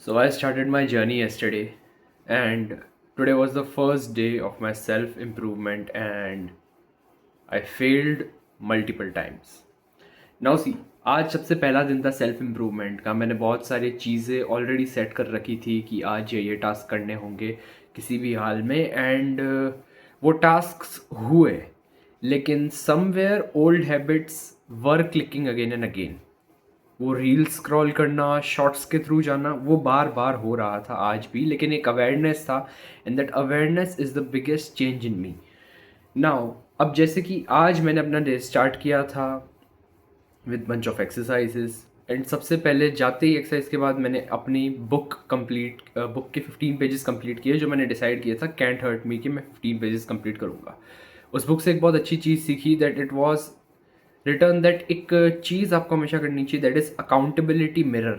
So I started my journey yesterday, and today was the first day of my self improvement, and I failed multiple times. Now see, आज सबसे पहला दिन था self improvement का। मैंने बहुत सारी चीज़ें ऑलरेडी सेट कर रखी थी कि आज ये टास्क करने होंगे किसी भी हाल में, एंड वो टास्क्स हुए, लेकिन somewhere old habits were clicking again and again. वो रील स्क्रॉल करना, शॉर्ट्स के थ्रू जाना, वो बार बार हो रहा था आज भी, लेकिन एक अवेयरनेस था, and that awareness is the biggest change in me now. अब जैसे कि आज मैंने अपना डे स्टार्ट किया था with bunch of exercises, and सबसे पहले जाते ही एक्सरसाइज के बाद मैंने अपनी बुक के 15 पेजेस कंप्लीट किए, जो मैंने डिसाइड किया था कैंट हर्ट मी कि मैं 15 पेजेस कंप्लीट करूँगा। उस बुक से एक बहुत अच्छी चीज़ सीखी, that it was return that एक चीज़ आपको हमेशा करनी चाहिए, that is accountability mirror.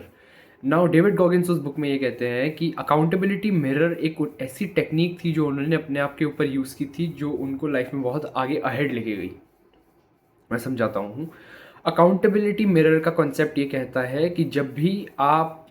Now David Goggins उस बुक में ये कहते हैं कि अकाउंटेबिलिटी मिरर एक ऐसी टेक्निक थी जो उन्होंने अपने आप के ऊपर यूज़ की थी, जो उनको लाइफ में बहुत आगे अहेड लेके गई। मैं समझाता हूँ। अकाउंटेबिलिटी मिरर का कॉन्सेप्ट ये कहता है कि जब भी आप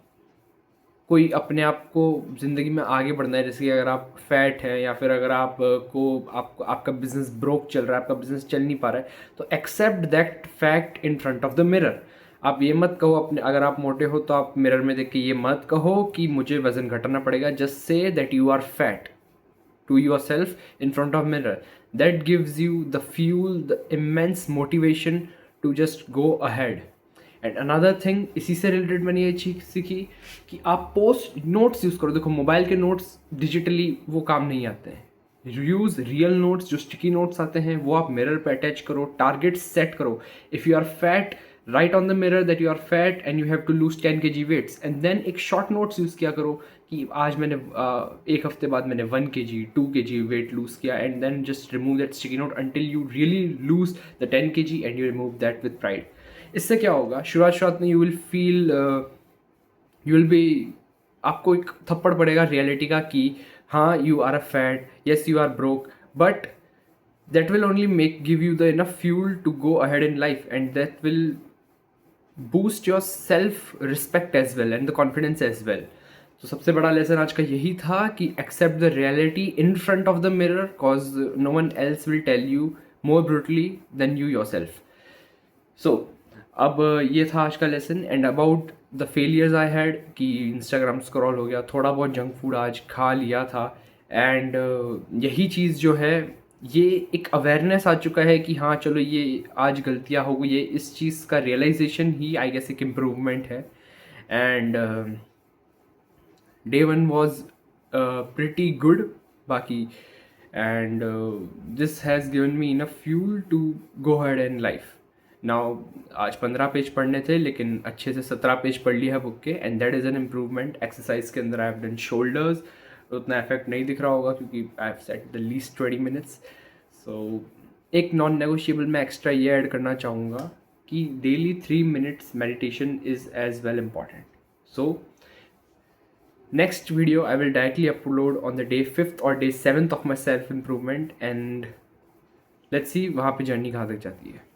कोई अपने आप को ज़िंदगी में आगे बढ़ना है, जैसे कि अगर आप फैट हैं या फिर अगर आपका बिजनेस ब्रोक चल रहा है, आपका बिजनेस चल नहीं पा रहा है, तो accept that fact in front of the mirror. आप ये मत कहो अपने, अगर आप मोटे हो तो आप मिरर में देख के ये मत कहो कि मुझे वज़न घटाना पड़ेगा। Just say that you are fat to yourself in front of mirror. That gives you the fuel, the immense motivation to just go ahead. And another thing, इसी से रिलेटेड मैंने ये चीज़ सीखी कि आप पोस्ट नोट्स यूज़ करो। देखो, mobile के नोट्स डिजिटली वो काम नहीं आते हैं। यूज़ रियल नोट्स, जो स्टिकी नोट्स आते हैं वो आप मिरर पे अटैच करो, टारगेट सेट करो। If you are fat, write on the mirror that you are fat and you have to lose 10 kg weights, and then एक शॉर्ट नोट्स यूज़ किया करो कि आज मैंने एक हफ्ते बाद मैंने 1 kg 2 kg वेट लूज़ किया, and then just remove that sticky note until you really lose the 10 kg and you remove that with pride. इससे क्या होगा, शुरुआत में you will feel, you will be, आपको एक थप्पड़ पड़ेगा रियलिटी का कि हाँ you are a fat, yes you are broke, but that will only give you the enough fuel to go ahead in life, and that will boost your self respect as well and the confidence as well. तो सबसे बड़ा lesson आज का यही था कि accept the reality in front of the mirror, cause no one else will tell you more brutally than you yourself. सो अब ये था आज का lesson. And about the failures I had कि इंस्टाग्राम स्क्रॉल हो गया, थोड़ा बहुत जंक फूड आज खा लिया था, एंड यही चीज़ जो है, ये एक अवेयरनेस आ चुका है कि हाँ चलो ये आज गलतियाँ हो गई है, इस चीज़ का रियलाइजेशन ही आई गेस एक इम्प्रूवमेंट है। And day one was pretty good बाकी, and this has given me enough fuel to go ahead in life. Now आज 15 पेज पढ़ने थे, लेकिन अच्छे से 17 पेज पढ़ लिया है बुक के, and that is an improvement. Exercise के अंदर आई हैव डन शोल्डर्स, उतना इफेक्ट नहीं दिख रहा होगा क्योंकि I have set the least 20 minutes. So एक नॉन नेगोशिएबल मैं एक्स्ट्रा ये ऐड करना चाहूँगा कि daily 3 minutes meditation is as well important. So next video I will directly upload on the day 5th or day 7th of my self improvement, and let's see वहाँ पे journey कहाँ तक जाती है।